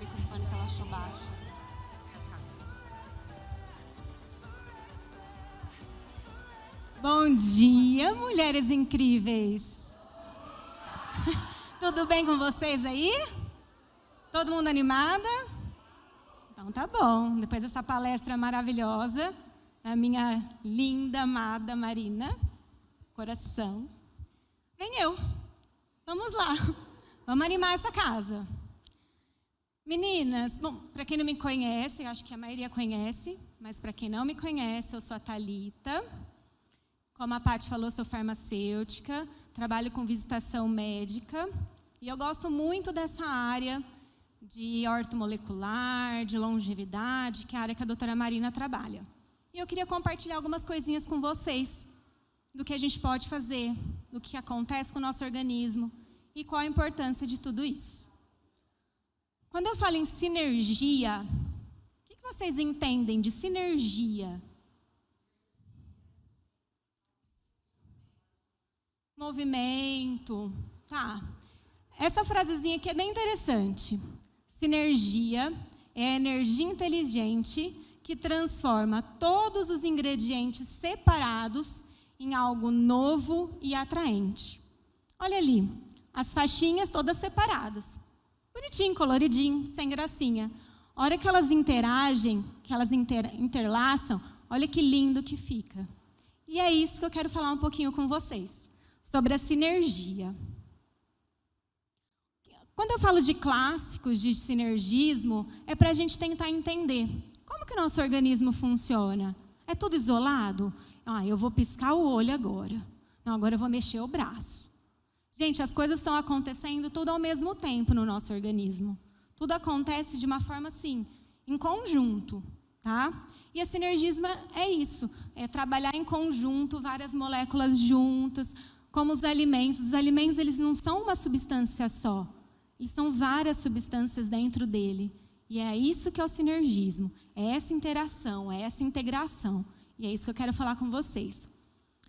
microfone que ela achou baixo. Bom dia, mulheres incríveis! Tudo bem com vocês aí? Todo mundo animada? Então tá bom. Depois dessa palestra maravilhosa, a minha linda, amada Marina, coração, vem eu. Vamos lá. Vamos animar essa casa. Meninas, bom, para quem não me conhece, eu acho que a maioria conhece, mas para quem não me conhece, eu sou a Thalita. Como a Paty falou, sou farmacêutica, trabalho com visitação médica e eu gosto muito dessa área de ortomolecular, de longevidade, que é a área que a doutora Marina trabalha. E eu queria compartilhar algumas coisinhas com vocês do que a gente pode fazer, do que acontece com o nosso organismo e qual a importância de tudo isso. Quando eu falo em sinergia, o que vocês entendem de sinergia? Movimento, tá. Essa frasezinha aqui é bem interessante. Sinergia é a energia inteligente que transforma todos os ingredientes separados em algo novo e atraente. Olha ali, as faixinhas todas separadas. Bonitinho, coloridinho, sem gracinha. A hora que elas interagem, que elas interlaçam, olha que lindo que fica. E é isso que eu quero falar um pouquinho com vocês, sobre a sinergia. Quando eu falo de clássicos, de sinergismo, é para a gente tentar entender como que o nosso organismo funciona. É tudo isolado? Eu vou piscar o olho agora. Não, agora eu vou mexer o braço. Gente, as coisas estão acontecendo tudo ao mesmo tempo no nosso organismo. Tudo acontece de uma forma assim, em conjunto, tá? E a sinergismo é isso, é trabalhar em conjunto, várias moléculas juntas, como os alimentos. Os alimentos, eles não são uma substância só. Eles são várias substâncias dentro dele. E é isso que é o sinergismo. É essa interação, é essa integração. E é isso que eu quero falar com vocês.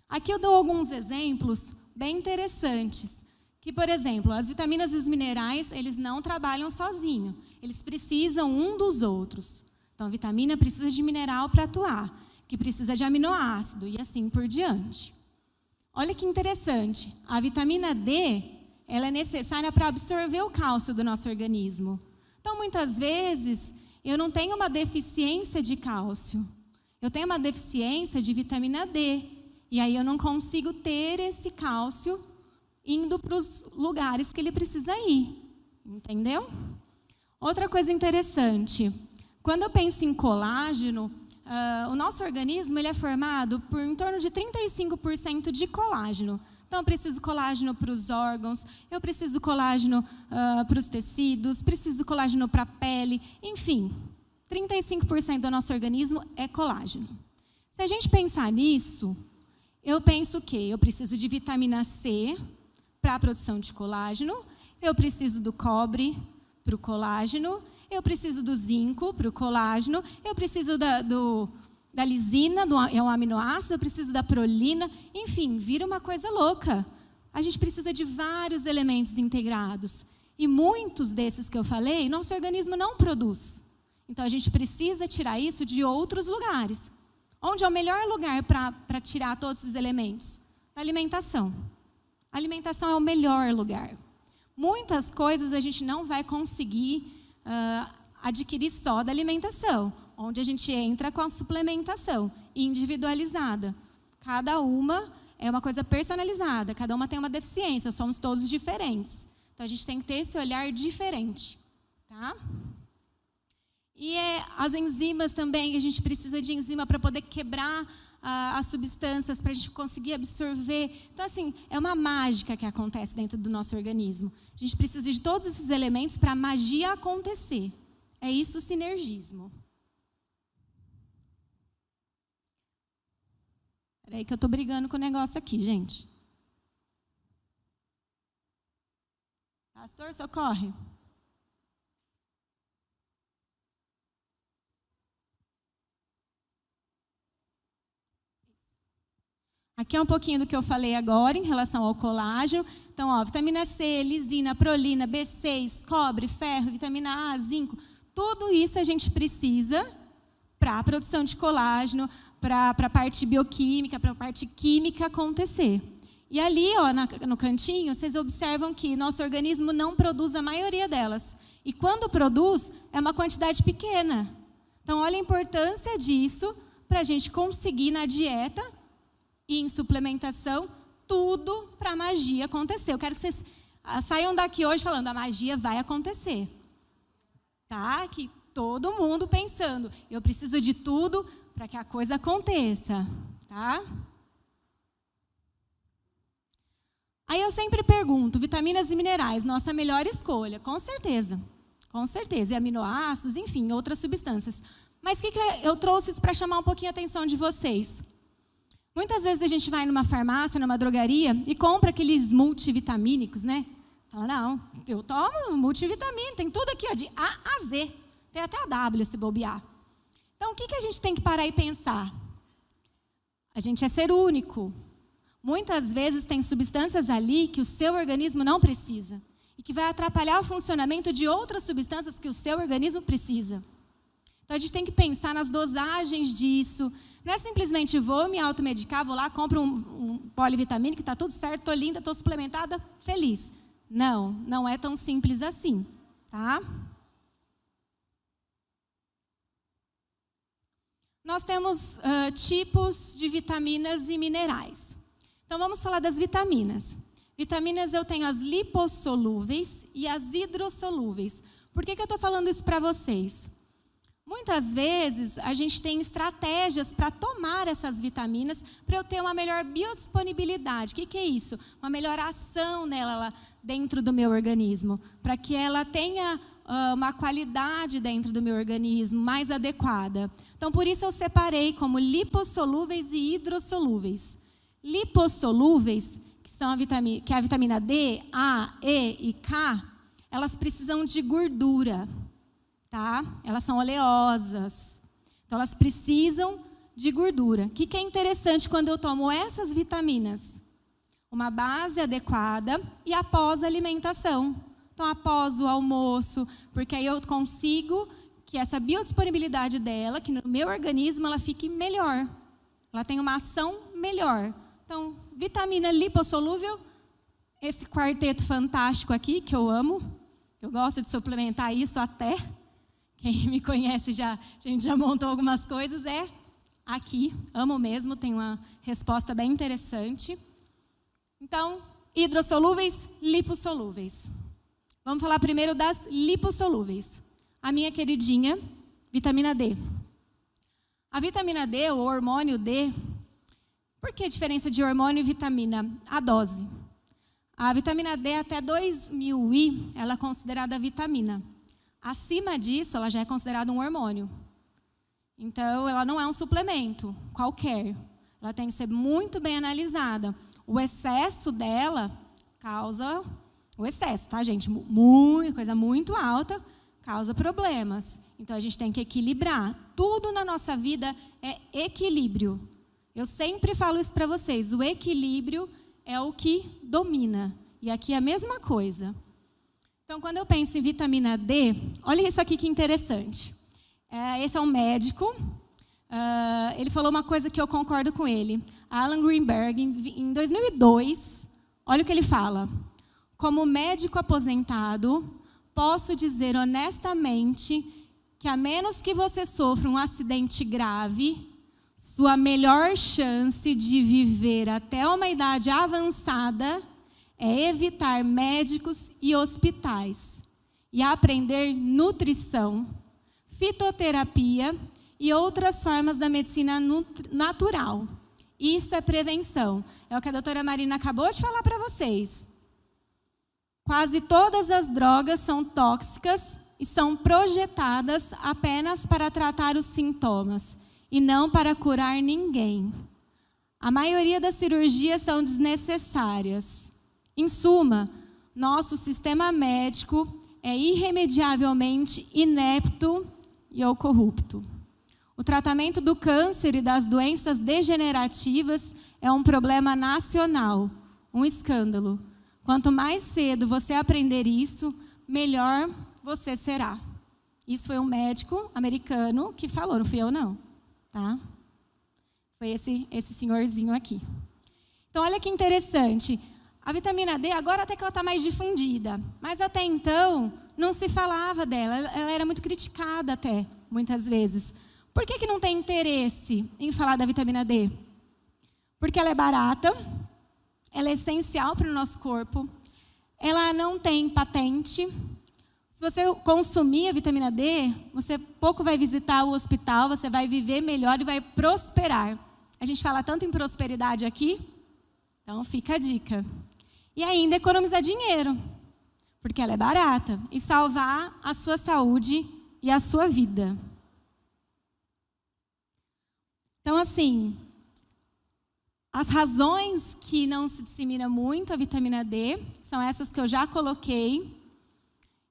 Aqui eu dou alguns exemplos bem interessantes. Que, por exemplo, as vitaminas e os minerais, eles não trabalham sozinhos. Eles precisam um dos outros. Então, a vitamina precisa de mineral para atuar, que precisa de aminoácido e assim por diante. Olha que interessante. A vitamina D, ela é necessária para absorver o cálcio do nosso organismo. Então, muitas vezes, eu não tenho uma deficiência de cálcio. Eu tenho uma deficiência de vitamina D. E aí eu não consigo ter esse cálcio indo para os lugares que ele precisa ir. Entendeu? Outra coisa interessante. Quando eu penso em colágeno, o nosso organismo ele é formado por em torno de 35% de colágeno. Então, eu preciso colágeno para os órgãos, eu preciso colágeno para os tecidos, preciso colágeno para a pele, enfim, 35% do nosso organismo é colágeno. Se a gente pensar nisso, eu penso o quê? Eu preciso de vitamina C para a produção de colágeno, eu preciso do cobre para o colágeno, eu preciso do zinco para o colágeno, eu preciso da lisina, é um aminoácido, eu preciso da prolina, enfim, vira uma coisa louca. A gente precisa de vários elementos integrados. E muitos desses que eu falei, nosso organismo não produz. Então, a gente precisa tirar isso de outros lugares. Onde é o melhor lugar para tirar todos esses elementos? Da alimentação. A alimentação é o melhor lugar. Muitas coisas a gente não vai conseguir adquirir só da alimentação, onde a gente entra com a suplementação individualizada. Cada uma é uma coisa personalizada, cada uma tem uma deficiência, somos todos diferentes. Então, a gente tem que ter esse olhar diferente. Tá? E as enzimas também, a gente precisa de enzima para poder quebrar as substâncias, para a gente conseguir absorver. Então, assim, é uma mágica que acontece dentro do nosso organismo. A gente precisa de todos esses elementos para a magia acontecer. É isso o sinergismo. Espera aí que eu estou brigando com o negócio aqui, gente. Pastor, socorre. Aqui é um pouquinho do que eu falei agora em relação ao colágeno. Então, ó, vitamina C, lisina, prolina, B6, cobre, ferro, vitamina A, zinco. Tudo isso a gente precisa para a produção de colágeno, para a parte bioquímica, para a parte química acontecer. E ali, ó, no cantinho, vocês observam que nosso organismo não produz a maioria delas. E quando produz, é uma quantidade pequena. Então, olha a importância disso para a gente conseguir na dieta e em suplementação tudo para a magia acontecer. Eu quero que vocês saiam daqui hoje falando, a magia vai acontecer. Tá? Que todo mundo pensando, eu preciso de tudo para que a coisa aconteça. Tá? Aí eu sempre pergunto, vitaminas e minerais, nossa melhor escolha, com certeza. Com certeza, e aminoácidos, enfim, outras substâncias. Mas o que eu trouxe isso para chamar um pouquinho a atenção de vocês? Muitas vezes a gente vai numa farmácia, numa drogaria e compra aqueles multivitamínicos, né? Fala, não, eu tomo multivitamina, tem tudo aqui, ó, de A a Z. Tem até a W se bobear. Então, o que a gente tem que parar e pensar? A gente é ser único. Muitas vezes tem substâncias ali que o seu organismo não precisa. E que vai atrapalhar o funcionamento de outras substâncias que o seu organismo precisa. Então, a gente tem que pensar nas dosagens disso. Não é simplesmente vou me automedicar, vou lá, compro um polivitamínico, está tudo certo, estou linda, estou suplementada, feliz. Não, não é tão simples assim. Tá? Nós temos tipos de vitaminas e minerais. Então, vamos falar das vitaminas. Vitaminas eu tenho as lipossolúveis e as hidrossolúveis. Por que eu estou falando isso para vocês? Muitas vezes a gente tem estratégias para tomar essas vitaminas para eu ter uma melhor biodisponibilidade. O que é isso? Uma melhor ação nela dentro do meu organismo. Para que ela tenha uma qualidade dentro do meu organismo mais adequada. Então, por isso eu separei como lipossolúveis e hidrossolúveis. Lipossolúveis, que é a vitamina D, A, E e K, elas precisam de gordura, tá? Elas são oleosas, então elas precisam de gordura. O que é interessante quando eu tomo essas vitaminas? Uma base adequada e após a alimentação. Então, após o almoço, porque aí eu consigo que essa biodisponibilidade dela, que no meu organismo ela fique melhor. Ela tem uma ação melhor. Então, vitamina lipossolúvel, esse quarteto fantástico aqui, que eu amo. Eu gosto de suplementar isso até. Quem me conhece, a gente já montou algumas coisas, é aqui. Amo mesmo, tem uma resposta bem interessante. Então, hidrossolúveis, lipossolúveis. Vamos falar primeiro das lipossolúveis. A minha queridinha, vitamina D. A vitamina D, o hormônio D, por que a diferença de hormônio e vitamina? A dose. A vitamina D até 2000 I, ela é considerada vitamina. Acima disso, ela já é considerada um hormônio. Então, ela não é um suplemento qualquer. Ela tem que ser muito bem analisada. O excesso dela causa... O excesso, tá, gente? Coisa muito alta causa problemas. Então, a gente tem que equilibrar. Tudo na nossa vida é equilíbrio. Eu sempre falo isso para vocês. O equilíbrio é o que domina. E aqui é a mesma coisa. Então, quando eu penso em vitamina D, olha isso aqui que interessante. Esse é um médico. Ele falou uma coisa que eu concordo com ele. Alan Greenberg, em 2002, olha o que ele fala. Como médico aposentado, posso dizer honestamente que a menos que você sofra um acidente grave, sua melhor chance de viver até uma idade avançada é evitar médicos e hospitais e aprender nutrição, fitoterapia e outras formas da medicina natural. Isso é prevenção. É o que a doutora Marina acabou de falar para vocês. Quase todas as drogas são tóxicas e são projetadas apenas para tratar os sintomas e não para curar ninguém. A maioria das cirurgias são desnecessárias. Em suma, nosso sistema médico é irremediavelmente inepto e ou corrupto. O tratamento do câncer e das doenças degenerativas é um problema nacional, um escândalo. Quanto mais cedo você aprender isso, melhor você será. Isso foi um médico americano que falou, não fui eu não, tá? Foi esse senhorzinho aqui. Então, olha que interessante. A vitamina D, agora até que ela está mais difundida, mas até então não se falava dela. Ela era muito criticada até, muitas vezes. Por que não tem interesse em falar da vitamina D? Porque ela é barata, ela é essencial para o nosso corpo, ela não tem patente. Se você consumir a vitamina D, você pouco vai visitar o hospital, você vai viver melhor e vai prosperar. A gente fala tanto em prosperidade aqui, então fica a dica. E ainda economizar dinheiro, porque ela é barata, e salvar a sua saúde e a sua vida. Então, assim, as razões que não se dissemina muito a vitamina D são essas que eu já coloquei.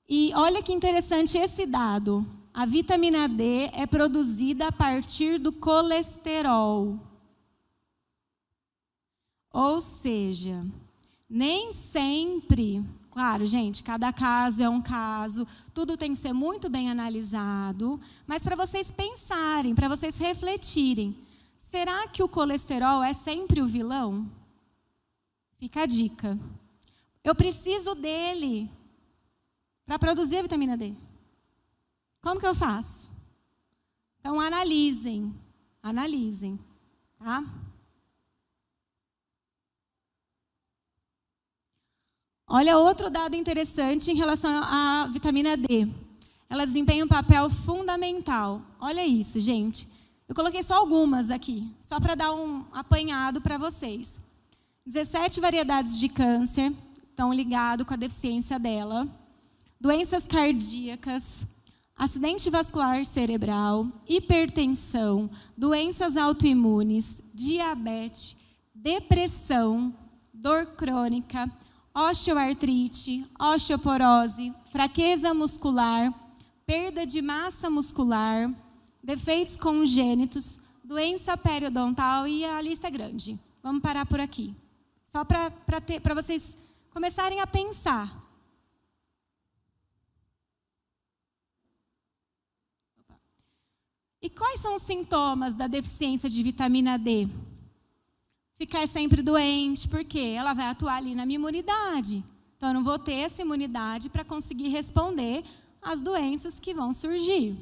E olha que interessante esse dado. A vitamina D é produzida a partir do colesterol. Ou seja, nem sempre, claro, gente, cada caso é um caso, tudo tem que ser muito bem analisado, mas para vocês pensarem, para vocês refletirem, será que o colesterol é sempre o vilão? Fica a dica. Eu preciso dele para produzir a vitamina D. Como que eu faço? Então, analisem, tá? Olha outro dado interessante em relação à vitamina D. Ela desempenha um papel fundamental. Olha isso, gente. Eu coloquei só algumas aqui, só para dar um apanhado para vocês. 17 variedades de câncer estão ligadas com a deficiência dela. Doenças cardíacas, acidente vascular cerebral, hipertensão, doenças autoimunes, diabetes, depressão, dor crônica, osteoartrite, osteoporose, fraqueza muscular, perda de massa muscular, defeitos congênitos, doença periodontal e a lista é grande. Vamos parar por aqui. Só para vocês começarem a pensar. E quais são os sintomas da deficiência de vitamina D? Ficar sempre doente, porque ela vai atuar ali na minha imunidade. Então, eu não vou ter essa imunidade para conseguir responder às doenças que vão surgir.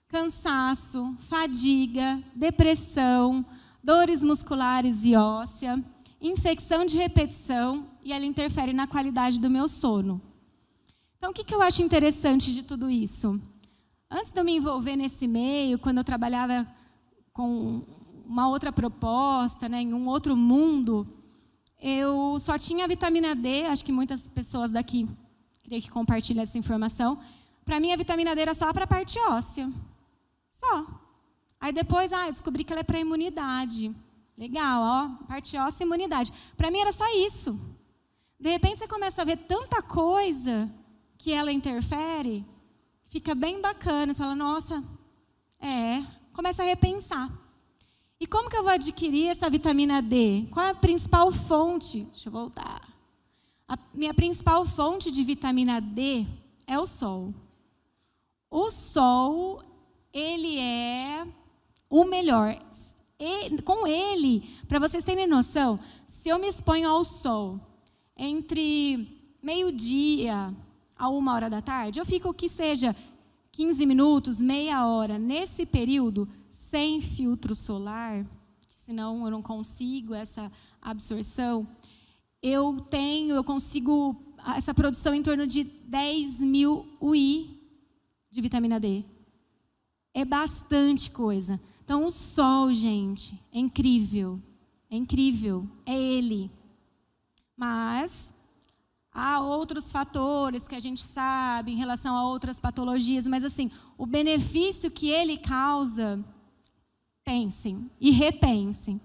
Cansaço, fadiga, depressão, dores musculares e ósseas, infecção de repetição e ela interfere na qualidade do meu sono. Então, o que eu acho interessante de tudo isso? Antes de eu me envolver nesse meio, quando eu trabalhava com uma outra proposta, né, em um outro mundo, eu só tinha vitamina D, acho que muitas pessoas daqui, creio que compartilham essa informação. Para mim, a vitamina D era só para a parte óssea. Só. Aí depois, eu descobri que ela é para a imunidade. Legal, ó, parte óssea e imunidade. Para mim era só isso. De repente você começa a ver tanta coisa que ela interfere, fica bem bacana. Você fala, nossa, começa a repensar. E como que eu vou adquirir essa vitamina D? Qual é a principal fonte? Deixa eu voltar. A minha principal fonte de vitamina D é o sol. O sol, ele é o melhor. Com ele, para vocês terem noção, se eu me exponho ao sol entre meio-dia a 1h da tarde, eu fico que seja 15 minutos, meia hora, nesse período, sem filtro solar, senão eu não consigo essa absorção, eu consigo essa produção em torno de 10.000 UI de vitamina D. É bastante coisa. Então, o sol, gente, é incrível. É incrível. É ele. Mas há outros fatores que a gente sabe em relação a outras patologias, mas assim, o benefício que ele causa, pensem e repensem,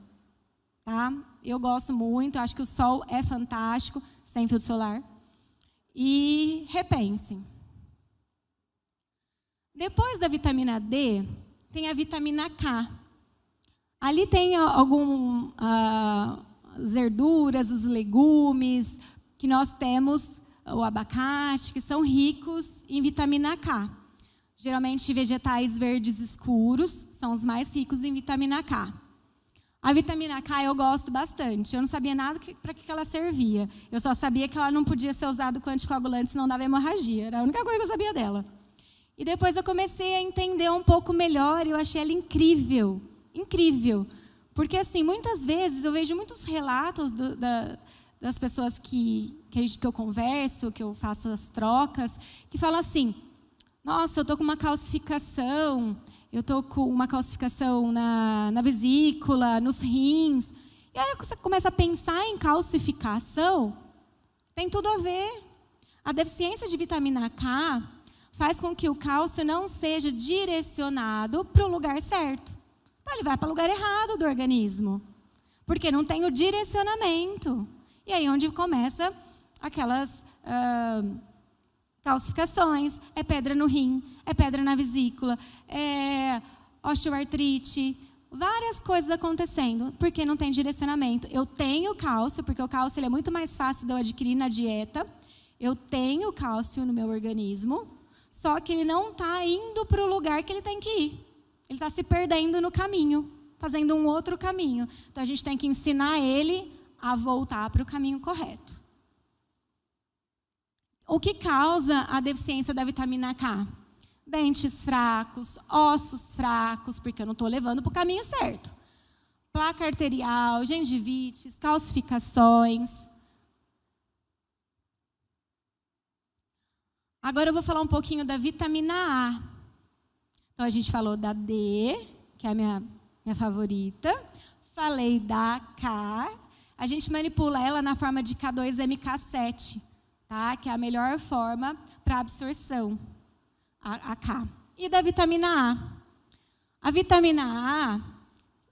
tá? Eu gosto muito, acho que o sol é fantástico, sem filtro solar. E repensem. Depois da vitamina D, tem a vitamina K. Ali tem algumas verduras, os legumes, que nós temos o abacate, que são ricos em vitamina K. Geralmente, vegetais verdes escuros são os mais ricos em vitamina K. A vitamina K eu gosto bastante. Eu não sabia nada para que ela servia. Eu só sabia que ela não podia ser usada com anticoagulante, senão dava hemorragia. Era a única coisa que eu sabia dela. E depois eu comecei a entender um pouco melhor e eu achei ela incrível. Incrível. Porque, assim, muitas vezes eu vejo muitos relatos das pessoas que eu converso, que eu faço as trocas, que falam assim: nossa, eu estou com uma calcificação, eu estou com uma calcificação na vesícula, nos rins. E a hora que você começa a pensar em calcificação, tem tudo a ver. A deficiência de vitamina K faz com que o cálcio não seja direcionado para o lugar certo. Então, ele vai para o lugar errado do organismo, porque não tem o direcionamento. E aí onde começa aquelas calcificações, é pedra no rim, é pedra na vesícula, é osteoartrite, várias coisas acontecendo, porque não tem direcionamento. Eu tenho cálcio, porque o cálcio ele é muito mais fácil de eu adquirir na dieta. Eu tenho cálcio no meu organismo, só que ele não está indo para o lugar que ele tem que ir. Ele está se perdendo no caminho, fazendo um outro caminho. Então, a gente tem que ensinar ele a voltar para o caminho correto. O que causa a deficiência da vitamina K? Dentes fracos, ossos fracos, porque eu não estou levando para o caminho certo. Placa arterial, gengivites, calcificações. Agora eu vou falar um pouquinho da vitamina A. Então, a gente falou da D, que é a minha favorita. Falei da K. A gente manipula ela na forma de K2MK7, tá? Que é a melhor forma para absorção, a K. E da vitamina A. A vitamina A,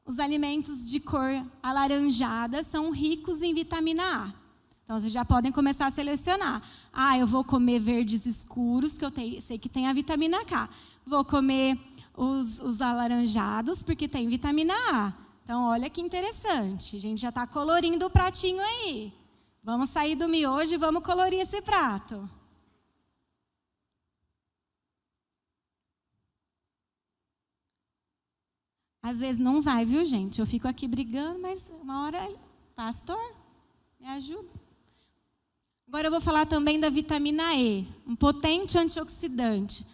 os alimentos de cor alaranjada são ricos em vitamina A. Então, vocês já podem começar a selecionar. Eu vou comer verdes escuros, que eu sei que tem a vitamina K. Vou comer os alaranjados, porque tem vitamina A. Então, olha que interessante. A gente já está colorindo o pratinho aí. Vamos sair do miojo e vamos colorir esse prato. Às vezes não vai, viu, gente? Eu fico aqui brigando, mas uma hora, pastor, me ajuda. Agora eu vou falar também da vitamina E, um potente antioxidante.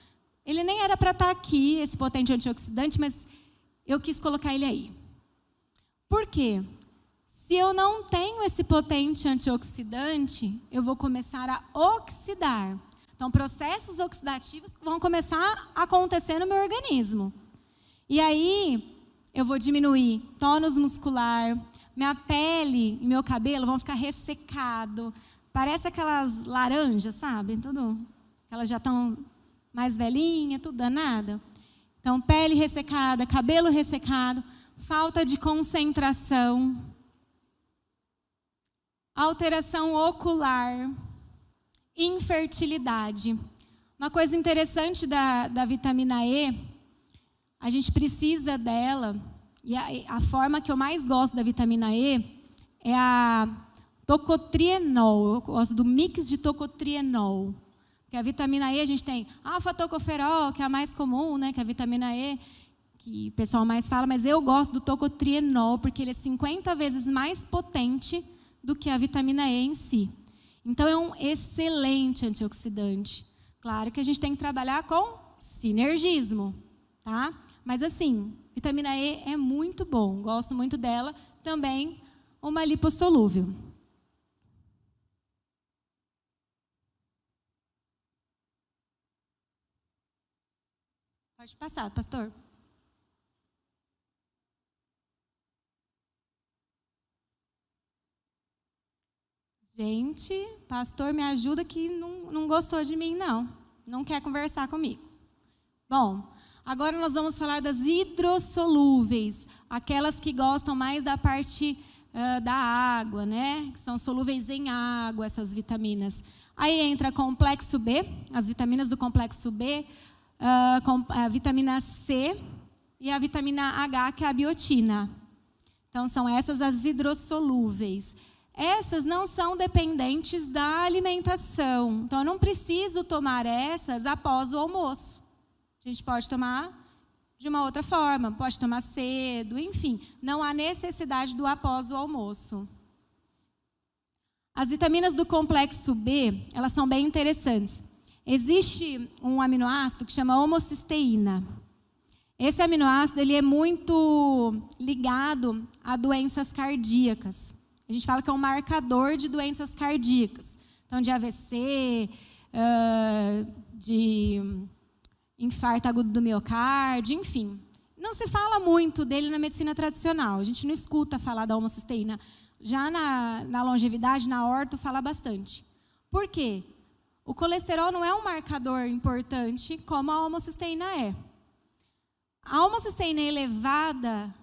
Ele nem era para estar aqui, esse potente antioxidante, mas eu quis colocar ele aí. Por quê? Se eu não tenho esse potente antioxidante, eu vou começar a oxidar. Então, processos oxidativos vão começar a acontecer no meu organismo. E aí, eu vou diminuir tônus muscular, minha pele e meu cabelo vão ficar ressecado. Parece aquelas laranjas, sabe? Tudo, elas já estão mais velhinha, tudo danado. Então, pele ressecada, cabelo ressecado, falta de concentração, alteração ocular, infertilidade. Uma coisa interessante da vitamina E, a gente precisa dela, e a forma que eu mais gosto da vitamina E é a tocotrienol. Eu gosto do mix de tocotrienol. Que a vitamina E, a gente tem alfa-tocoferol, que é a mais comum, né? Que é a vitamina E, que o pessoal mais fala, mas eu gosto do tocotrienol, porque ele é 50 vezes mais potente do que a vitamina E em si. Então, é um excelente antioxidante. Claro que a gente tem que trabalhar com sinergismo, tá? Mas, assim, vitamina E é muito bom, gosto muito dela. Também uma lipossolúvel. Pode passar, pastor. Gente, pastor, me ajuda que não gostou de mim, não. Não quer conversar comigo. Bom, agora nós vamos falar das hidrossolúveis. Aquelas que gostam mais da parte da água, né? Que são solúveis em água, essas vitaminas. Aí entra complexo B, as vitaminas do complexo B, a vitamina C, e a vitamina H, que é a biotina. Então, são essas as hidrossolúveis. Essas não são dependentes da alimentação. Então, eu não preciso tomar essas após o almoço. A gente pode tomar de uma outra forma, pode tomar cedo, enfim. Não há necessidade do após o almoço. As vitaminas do complexo B, elas são bem interessantes. Existe um aminoácido que chama homocisteína. Esse aminoácido ele é muito ligado a doenças cardíacas. A gente fala que é um marcador de doenças cardíacas. Então, de AVC, de infarto agudo do miocárdio, enfim. Não se fala muito dele na medicina tradicional. A gente não escuta falar da homocisteína. Já na longevidade, na orto, fala bastante. Por quê? O colesterol não é um marcador importante como a homocisteína é. A homocisteína elevada,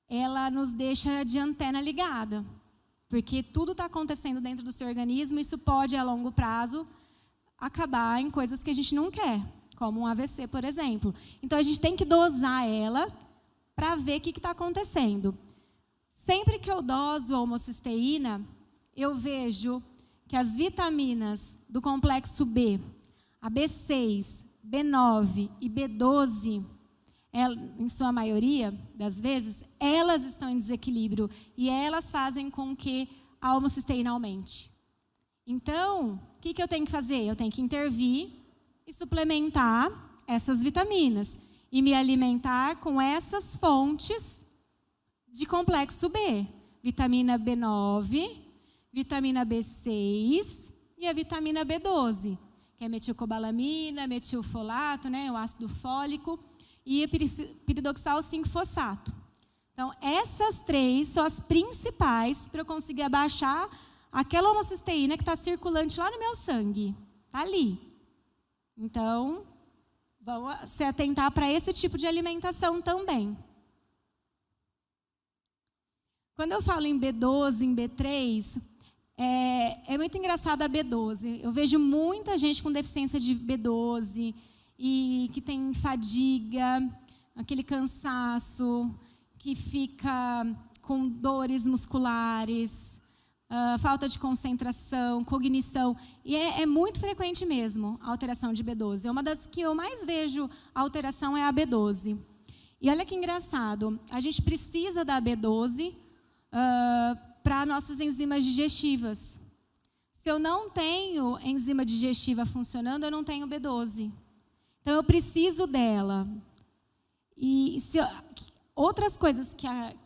ela nos deixa de antena ligada. Porque tudo está acontecendo dentro do seu organismo, isso pode, a longo prazo, acabar em coisas que a gente não quer, como um AVC, por exemplo. Então, a gente tem que dosar ela para ver o que está acontecendo. Sempre que eu doso a homocisteína, eu vejo que as vitaminas do complexo B, a B6, B9 e B12, em sua maioria das vezes, elas estão em desequilíbrio e elas fazem com que a homocisteína aumente. Então, o que eu tenho que fazer? Eu tenho que intervir e suplementar essas vitaminas e me alimentar com essas fontes de complexo B. Vitamina B9, vitamina B6 e a vitamina B12, que é metilcobalamina, metilfolato, né, o ácido fólico, e piridoxal 5-fosfato. Então, essas três são as principais para eu conseguir abaixar aquela homocisteína que está circulante lá no meu sangue. Está ali. Então, vamos se atentar para esse tipo de alimentação também. Quando eu falo em B12, em B3, é muito engraçado a B12. Eu vejo muita gente com deficiência de B12 e que tem fadiga, aquele cansaço, que fica com dores musculares, falta de concentração, cognição. E é muito frequente mesmo a alteração de B12. Uma das que eu mais vejo a alteração é a B12. E olha que engraçado, a gente precisa da B12 para nossas enzimas digestivas. Se eu não tenho enzima digestiva funcionando, eu não tenho B12. Então, eu preciso dela. E outras coisas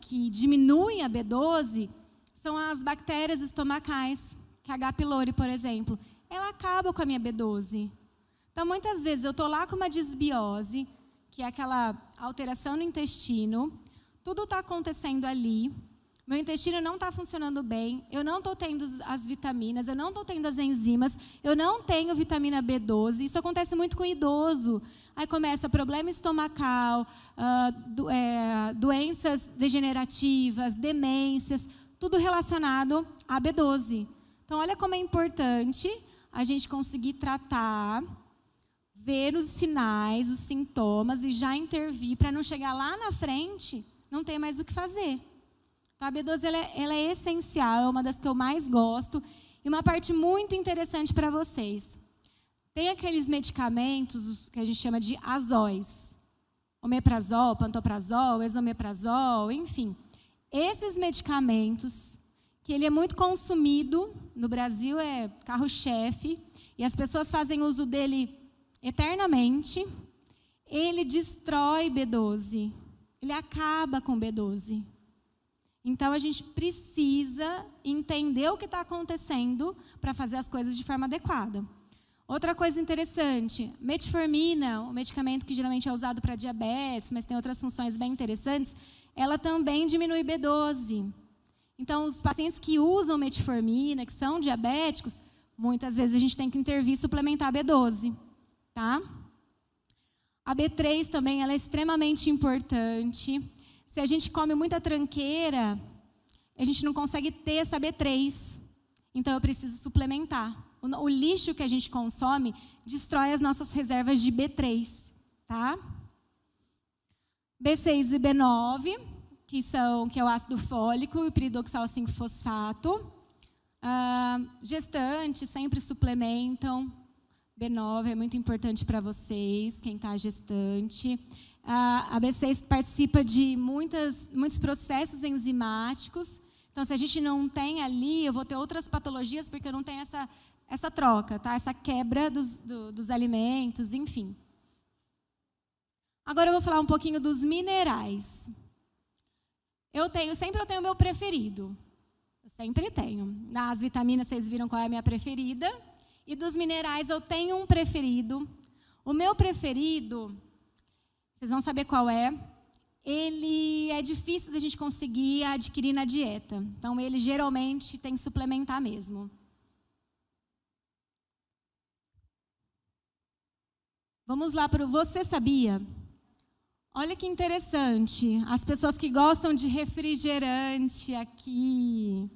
que diminuem a B12 são as bactérias estomacais, que é a H. pylori, por exemplo. Ela acaba com a minha B12. Então, muitas vezes, eu estou lá com uma disbiose, que é aquela alteração no intestino. Tudo está acontecendo ali. Meu intestino não está funcionando bem, eu não estou tendo as vitaminas, eu não estou tendo as enzimas, eu não tenho vitamina B12. Isso acontece muito com idoso. Aí começa problema estomacal, doenças degenerativas, demências, tudo relacionado à B12. Então, olha como é importante a gente conseguir tratar, ver os sinais, os sintomas e já intervir para não chegar lá na frente, não ter mais o que fazer. A B12 ela é essencial, é uma das que eu mais gosto. E uma parte muito interessante para vocês. Tem aqueles medicamentos que a gente chama de azóis. Omeprazol, pantoprazol, esomeprazol, enfim. Esses medicamentos, que ele é muito consumido, no Brasil é carro-chefe, e as pessoas fazem uso dele eternamente, ele destrói B12. Ele acaba com B12. Então, a gente precisa entender o que está acontecendo para fazer as coisas de forma adequada. Outra coisa interessante, metformina, um medicamento que geralmente é usado para diabetes, mas tem outras funções bem interessantes, ela também diminui B12. Então, os pacientes que usam metformina, que são diabéticos, muitas vezes a gente tem que intervir e suplementar B12. Tá? A B3 também ela é extremamente importante. Se a gente come muita tranqueira, a gente não consegue ter essa B3. Então, eu preciso suplementar. O lixo que a gente consome destrói as nossas reservas de B3. Tá? B6 e B9, que é o ácido fólico e o piridoxal 5-fosfato. Gestantes sempre suplementam. B9 é muito importante para vocês, quem está gestante. A B6 participa de muitos processos enzimáticos. Então, se a gente não tem ali, eu vou ter outras patologias porque eu não tenho essa troca, tá? Essa quebra dos alimentos, enfim. Agora eu vou falar um pouquinho dos minerais. Sempre eu tenho o meu preferido. Eu sempre tenho. Nas vitaminas, vocês viram qual é a minha preferida. E dos minerais, eu tenho um preferido. O meu preferido, vocês vão saber qual é. Ele é difícil da gente conseguir adquirir na dieta. Então, ele geralmente tem que suplementar mesmo. Vamos lá para o Você Sabia? Olha que interessante. As pessoas que gostam de refrigerante aqui.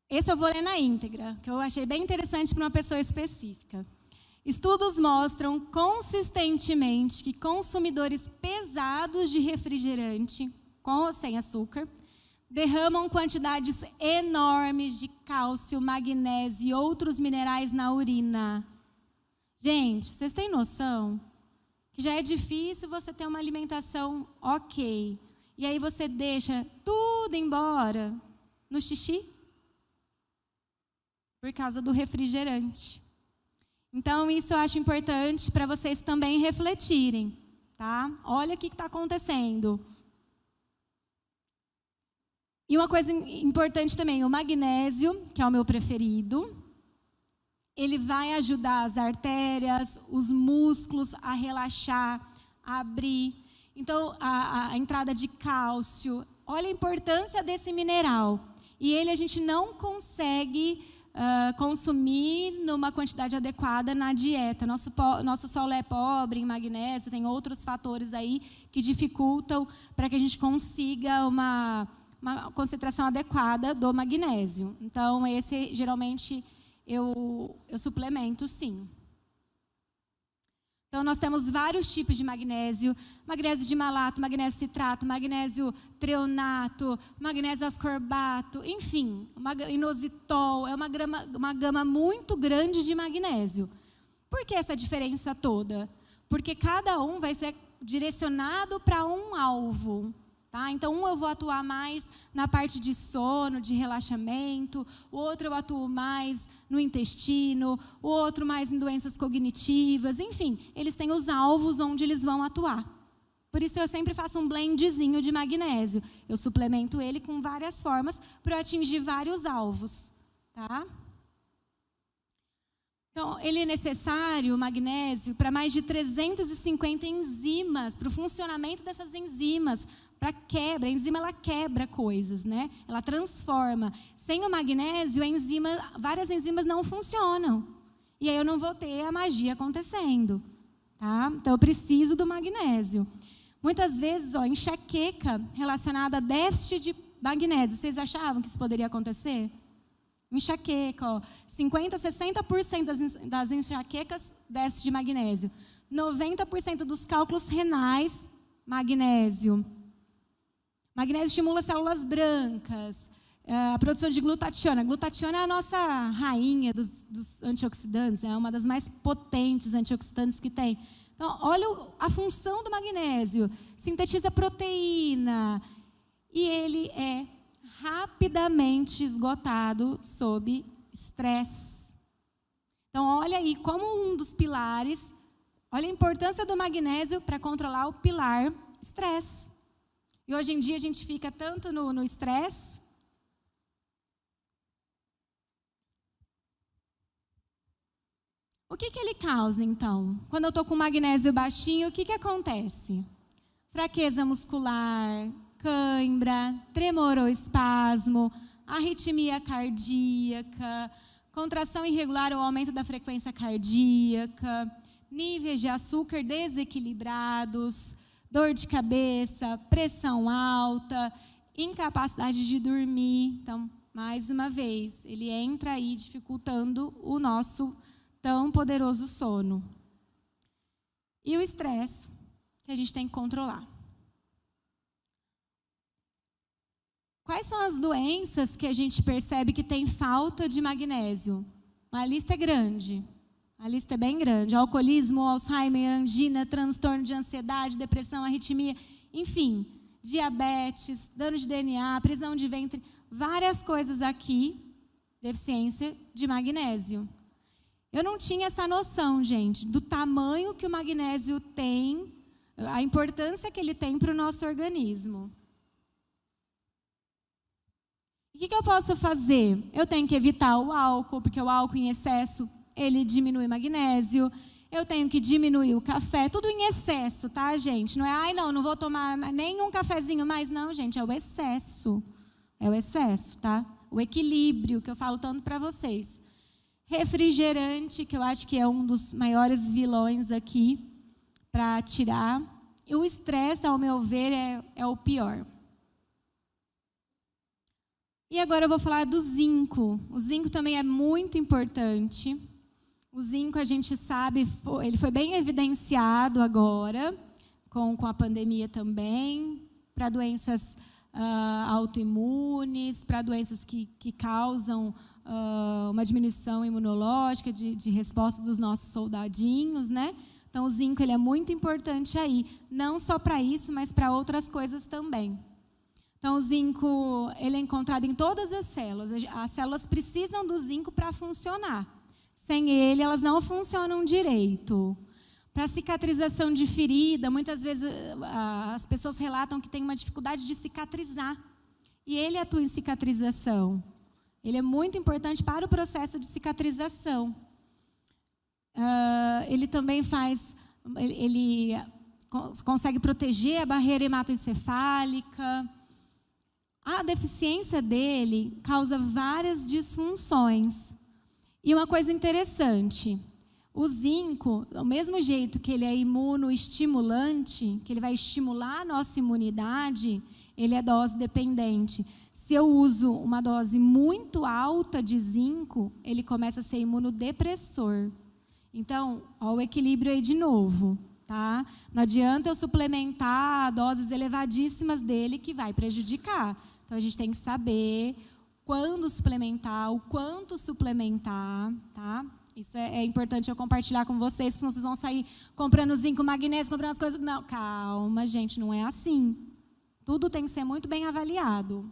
Esse eu vou ler na íntegra, que eu achei bem interessante para uma pessoa específica. Estudos mostram consistentemente que consumidores pesados de refrigerante, com ou sem açúcar, derramam quantidades enormes de cálcio, magnésio e outros minerais na urina. Gente, vocês têm noção que já é difícil você ter uma alimentação ok, e aí você deixa tudo embora no xixi por causa do refrigerante. Então, isso eu acho importante para vocês também refletirem, tá? Olha o que está acontecendo. E uma coisa importante também, o magnésio, que é o meu preferido, ele vai ajudar as artérias, os músculos a relaxar, a abrir. Então, a entrada de cálcio. Olha a importância desse mineral. E ele a gente não consegue consumir numa quantidade adequada na dieta. Nosso solo é pobre em magnésio, tem outros fatores aí que dificultam para que a gente consiga uma concentração adequada do magnésio. Então, esse geralmente eu suplemento, sim. Então, nós temos vários tipos de magnésio. Magnésio de malato, magnésio citrato, magnésio treonato, magnésio ascorbato, enfim, inositol. É uma gama muito grande de magnésio. Por que essa diferença toda? Porque cada um vai ser direcionado para um alvo. Tá? Então, eu vou atuar mais na parte de sono, de relaxamento, o outro eu atuo mais no intestino, o outro mais em doenças cognitivas, enfim, eles têm os alvos onde eles vão atuar. Por isso, eu sempre faço um blendzinho de magnésio. Eu suplemento ele com várias formas para atingir vários alvos. Tá? Então, ele é necessário, o magnésio, para mais de 350 enzimas, para o funcionamento dessas enzimas, para quebra. A enzima, ela quebra coisas, né? Ela transforma. Sem o magnésio, várias enzimas não funcionam. E aí eu não vou ter a magia acontecendo. Tá? Então, eu preciso do magnésio. Muitas vezes, enxaqueca relacionada a déficit de magnésio. Vocês achavam que isso poderia acontecer? Enxaqueca, 50%, 60% das enxaquecas, déficit de magnésio. 90% dos cálculos renais, magnésio. Magnésio estimula células brancas. A produção de glutationa. Glutationa é a nossa rainha dos antioxidantes, é uma das mais potentes antioxidantes que tem. Então, olha a função do magnésio. Sintetiza proteína. E ele é rapidamente esgotado sob estresse. Então, olha aí como um dos pilares, olha a importância do magnésio para controlar o pilar estresse. E hoje em dia a gente fica tanto no estresse. O que ele causa, então? Quando eu estou com magnésio baixinho, o que acontece? Fraqueza muscular, cãibra, tremor ou espasmo, arritmia cardíaca, contração irregular ou aumento da frequência cardíaca, níveis de açúcar desequilibrados, dor de cabeça, pressão alta, incapacidade de dormir. Então, mais uma vez, ele entra aí dificultando o nosso tão poderoso sono. E o estresse, que a gente tem que controlar. Quais são as doenças que a gente percebe que tem falta de magnésio? A lista é grande. A lista é bem grande. Alcoolismo, Alzheimer, angina, transtorno de ansiedade, depressão, arritmia, enfim, diabetes, dano de DNA, prisão de ventre, várias coisas aqui, deficiência de magnésio. Eu não tinha essa noção, gente, do tamanho que o magnésio tem, a importância que ele tem para o nosso organismo. O que eu posso fazer? Eu tenho que evitar o álcool, porque o álcool em excesso, ele diminui magnésio. Eu tenho que diminuir o café, tudo em excesso, tá, gente? Não é, não vou tomar nenhum cafezinho mais. Não, gente, é o excesso. É o excesso, tá? O equilíbrio, que eu falo tanto para vocês. Refrigerante, que eu acho que é um dos maiores vilões aqui para tirar. E o estresse, ao meu ver, é o pior. E agora eu vou falar do zinco. O zinco também é muito importante. O zinco, a gente sabe, ele foi bem evidenciado agora, com a pandemia também, para doenças autoimunes, para doenças que causam uma diminuição imunológica de resposta dos nossos soldadinhos, né? Então, o zinco ele é muito importante aí, não só para isso, mas para outras coisas também. Então, o zinco ele é encontrado em todas as células. As células precisam do zinco para funcionar. Sem ele, elas não funcionam direito. Para cicatrização de ferida, muitas vezes as pessoas relatam que tem uma dificuldade de cicatrizar. E ele atua em cicatrização. Ele é muito importante para o processo de cicatrização. Ele também ele consegue proteger a barreira hematoencefálica. A deficiência dele causa várias disfunções. E uma coisa interessante, o zinco, do mesmo jeito que ele é imunoestimulante, que ele vai estimular a nossa imunidade, ele é dose dependente. Se eu uso uma dose muito alta de zinco, ele começa a ser imunodepressor. Então, ó, o equilíbrio aí de novo, tá? Não adianta eu suplementar doses elevadíssimas dele que vai prejudicar. Então, a gente tem que saber quando suplementar, o quanto suplementar, tá? Isso é importante eu compartilhar com vocês, porque senão vocês vão sair comprando zinco, magnésio, comprando as coisas. Não, calma, gente, não é assim. Tudo tem que ser muito bem avaliado.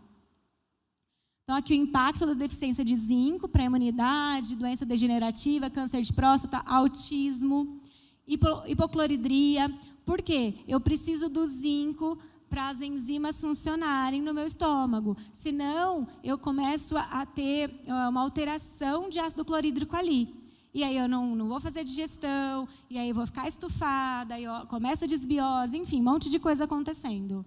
Então, aqui o impacto da deficiência de zinco para a imunidade, doença degenerativa, câncer de próstata, autismo, hipocloridria. Por quê? Eu preciso do zinco para as enzimas funcionarem no meu estômago. Senão, eu começo a ter uma alteração de ácido clorídrico ali. E aí eu não vou fazer digestão, e aí eu vou ficar estufada, e eu começo a desbiose, enfim, um monte de coisa acontecendo.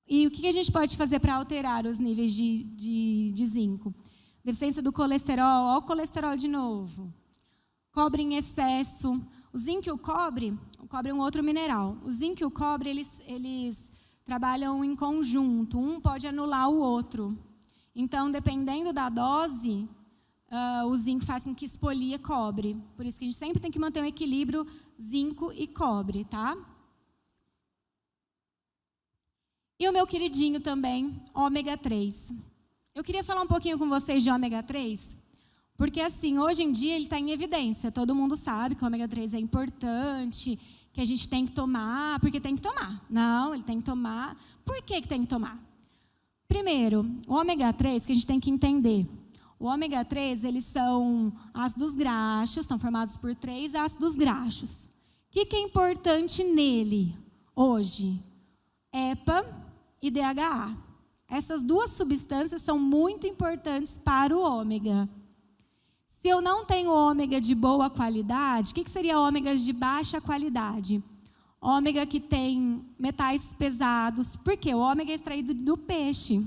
E o que a gente pode fazer para alterar os níveis de zinco? Deficiência do colesterol, olha o colesterol de novo. Cobre em excesso. O zinco e o cobre é um outro mineral. O zinco e o cobre, eles trabalham em conjunto. Um pode anular o outro. Então, dependendo da dose, o zinco faz com que expolie cobre. Por isso que a gente sempre tem que manter um equilíbrio zinco e cobre, tá? E o meu queridinho também, ômega 3. Eu queria falar um pouquinho com vocês de ômega 3, porque assim, hoje em dia ele está em evidência. Todo mundo sabe que o ômega 3 é importante, que a gente tem que tomar, porque tem que tomar. Não, ele tem que tomar. Por que tem que tomar? Primeiro, o ômega 3, que a gente tem que entender. O ômega 3, eles são ácidos graxos, são formados por 3 ácidos graxos. O que é importante nele hoje? EPA e DHA. Essas duas substâncias são muito importantes para o ômega. Se eu não tenho ômega de boa qualidade, o que seria ômegas de baixa qualidade? Ômega que tem metais pesados, porque o ômega é extraído do peixe.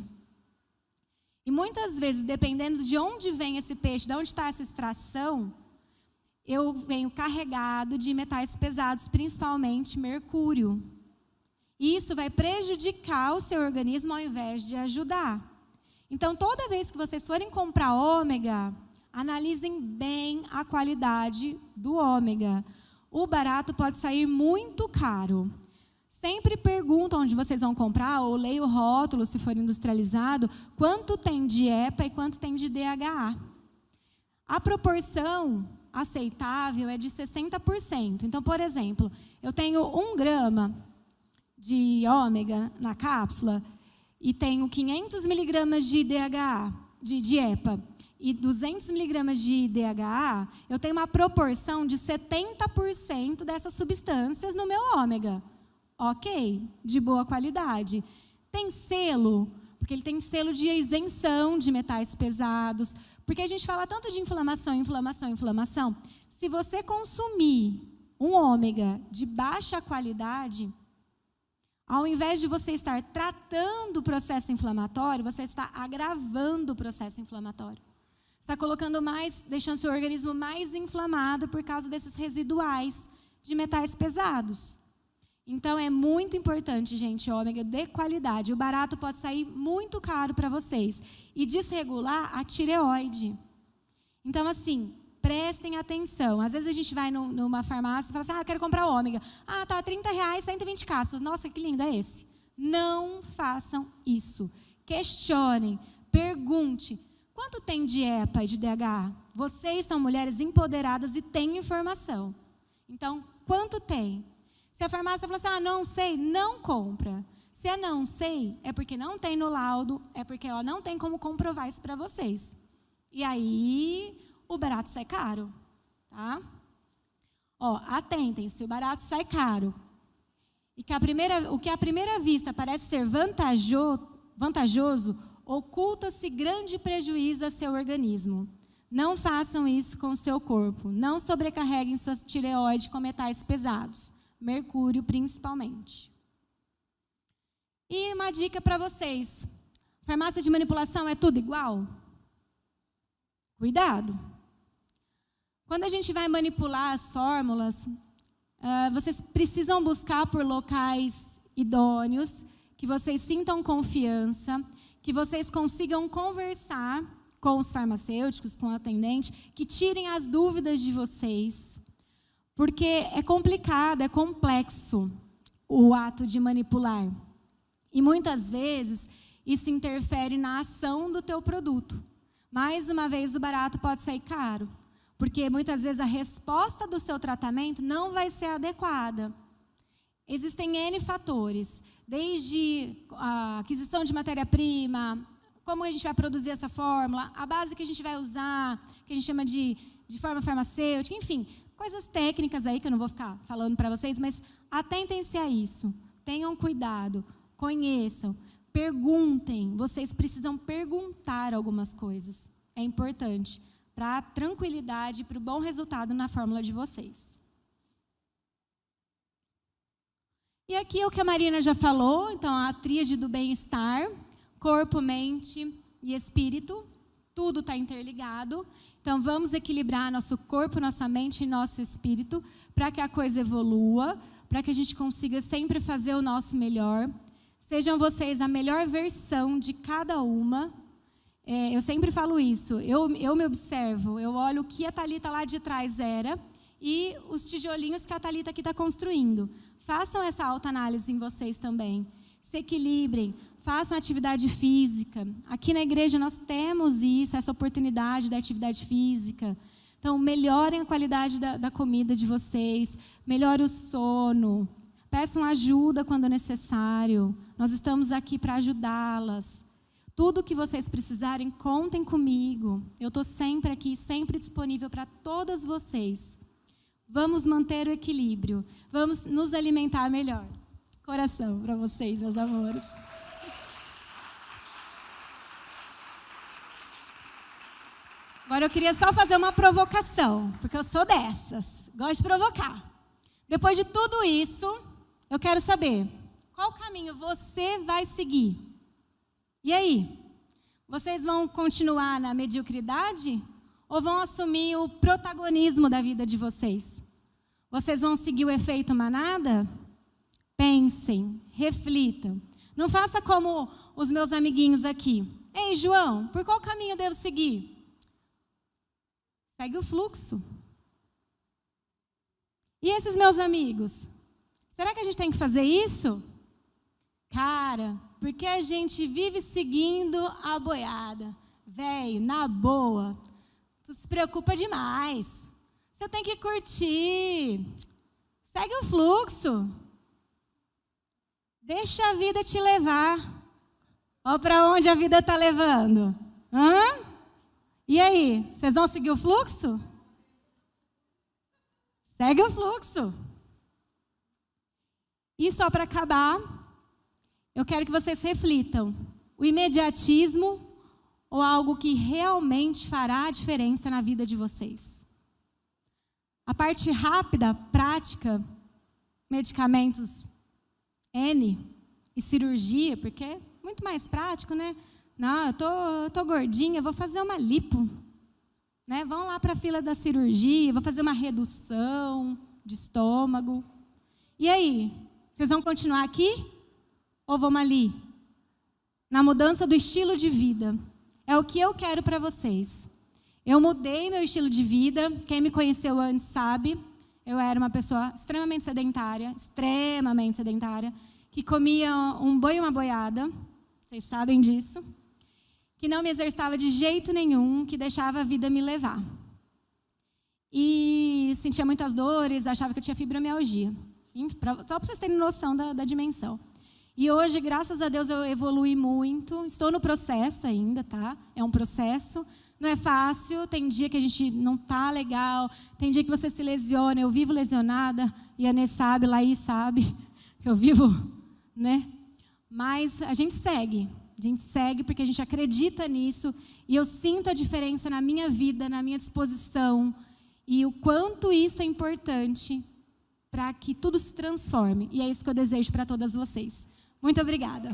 E muitas vezes, dependendo de onde vem esse peixe, de onde está essa extração, eu venho carregado de metais pesados, principalmente mercúrio. E isso vai prejudicar o seu organismo ao invés de ajudar. Então, toda vez que vocês forem comprar ômega, analisem bem a qualidade do ômega. O barato pode sair muito caro. Sempre perguntam onde vocês vão comprar, ou leia o rótulo, se for industrializado, quanto tem de EPA e quanto tem de DHA. A proporção aceitável é de 60%. Então, por exemplo, eu tenho 1 grama de ômega na cápsula e tenho 500 miligramas de DHA, de EPA, e 200 miligramas de DHA, eu tenho uma proporção de 70% dessas substâncias no meu ômega. Ok, de boa qualidade. Tem selo, porque ele tem selo de isenção de metais pesados, porque a gente fala tanto de inflamação, inflamação, inflamação. Se você consumir um ômega de baixa qualidade, ao invés de você estar tratando o processo inflamatório, você está agravando o processo inflamatório. Está colocando mais, deixando seu organismo mais inflamado por causa desses residuais de metais pesados. Então, é muito importante, gente, ômega de qualidade. O barato pode sair muito caro para vocês e desregular a tireoide. Então, assim, prestem atenção. Às vezes a gente vai numa farmácia e fala assim, eu quero comprar ômega. Tá, R$30, 120 cápsulas. Nossa, que lindo é esse. Não façam isso. Questionem, pergunte. Quanto tem de EPA e de DHA? Vocês são mulheres empoderadas e têm informação. Então, quanto tem? Se a farmácia falar assim, não sei, não compra. Se é não sei, é porque não tem no laudo, é porque ela não tem como comprovar isso para vocês. E aí, o barato sai caro, tá? Atentem-se, o barato sai caro. E que o que à primeira vista parece ser vantajoso, oculta-se grande prejuízo a seu organismo. Não façam isso com o seu corpo. Não sobrecarreguem sua tireoide com metais pesados. Mercúrio, principalmente. E uma dica para vocês. Farmácia de manipulação é tudo igual? Cuidado. Quando a gente vai manipular as fórmulas, vocês precisam buscar por locais idôneos, que vocês sintam confiança, que vocês consigam conversar com os farmacêuticos, com o atendente, que tirem as dúvidas de vocês. Porque é complicado, é complexo o ato de manipular. E muitas vezes isso interfere na ação do teu produto. Mais uma vez, o barato pode sair caro. Porque muitas vezes a resposta do seu tratamento não vai ser adequada. Existem N fatores. Desde a aquisição de matéria-prima, como a gente vai produzir essa fórmula, a base que a gente vai usar, que a gente chama de forma farmacêutica, enfim, coisas técnicas aí que eu não vou ficar falando para vocês, mas atentem-se a isso. Tenham cuidado, conheçam, perguntem. Vocês precisam perguntar algumas coisas. É importante para a tranquilidade e para o bom resultado na fórmula de vocês. E aqui é o que a Marina já falou, então a tríade do bem-estar, corpo, mente e espírito, tudo está interligado. Então vamos equilibrar nosso corpo, nossa mente e nosso espírito para que a coisa evolua, para que a gente consiga sempre fazer o nosso melhor. Sejam vocês a melhor versão de cada uma. Eu sempre falo isso, eu me observo, eu olho o que a Thalita lá de trás era e os tijolinhos que a Thalita aqui está construindo. Façam essa autoanálise em vocês também. Se equilibrem, façam atividade física. Aqui na igreja nós temos isso, essa oportunidade da atividade física. Então, melhorem a qualidade da comida de vocês, melhore o sono, peçam ajuda quando necessário. Nós estamos aqui para ajudá-las. Tudo que vocês precisarem, contem comigo. Eu estou sempre aqui, sempre disponível para todas vocês. Vamos manter o equilíbrio. Vamos nos alimentar melhor. Coração para vocês, meus amores. Agora eu queria só fazer uma provocação, porque eu sou dessas. Gosto de provocar. Depois de tudo isso, eu quero saber qual caminho você vai seguir. E aí? Vocês vão continuar na mediocridade? Ou vão assumir o protagonismo da vida de vocês? Vocês vão seguir o efeito manada? Pensem, reflitam. Não faça como os meus amiguinhos aqui. Ei, João, por qual caminho eu devo seguir? Segue o fluxo. E esses meus amigos? Será que a gente tem que fazer isso? Cara, porque a gente vive seguindo a boiada. Véi, na boa, tu se preocupa demais. Você tem que curtir. Segue o fluxo. Deixa a vida te levar. Olha para onde a vida está levando. Hã? E aí, vocês vão seguir o fluxo? Segue o fluxo. E só para acabar, eu quero que vocês reflitam. O imediatismo ou algo que realmente fará a diferença na vida de vocês? A parte rápida, prática, medicamentos N e cirurgia, porque é muito mais prático, né? Não, eu tô gordinha, vou fazer uma lipo. Né? Vão lá para a fila da cirurgia, vou fazer uma redução de estômago. E aí, vocês vão continuar aqui ou vamos ali? Na mudança do estilo de vida. É o que eu quero para vocês. Eu mudei meu estilo de vida. Quem me conheceu antes sabe. Eu era uma pessoa extremamente sedentária, que comia um boi e uma boiada. Vocês sabem disso. Que não me exercitava de jeito nenhum, que deixava a vida me levar. E sentia muitas dores, achava que eu tinha fibromialgia. Só para vocês terem noção da dimensão. E hoje, graças a Deus, eu evolui muito. Estou no processo ainda, tá? É um processo. Não é fácil. Tem dia que a gente não tá legal. Tem dia que você se lesiona. Eu vivo lesionada. E a Nê sabe, Laís sabe que eu vivo, né? Mas a gente segue. A gente segue porque a gente acredita nisso. E eu sinto a diferença na minha vida, na minha disposição. E o quanto isso é importante para que tudo se transforme. E é isso que eu desejo para todas vocês. Muito obrigada.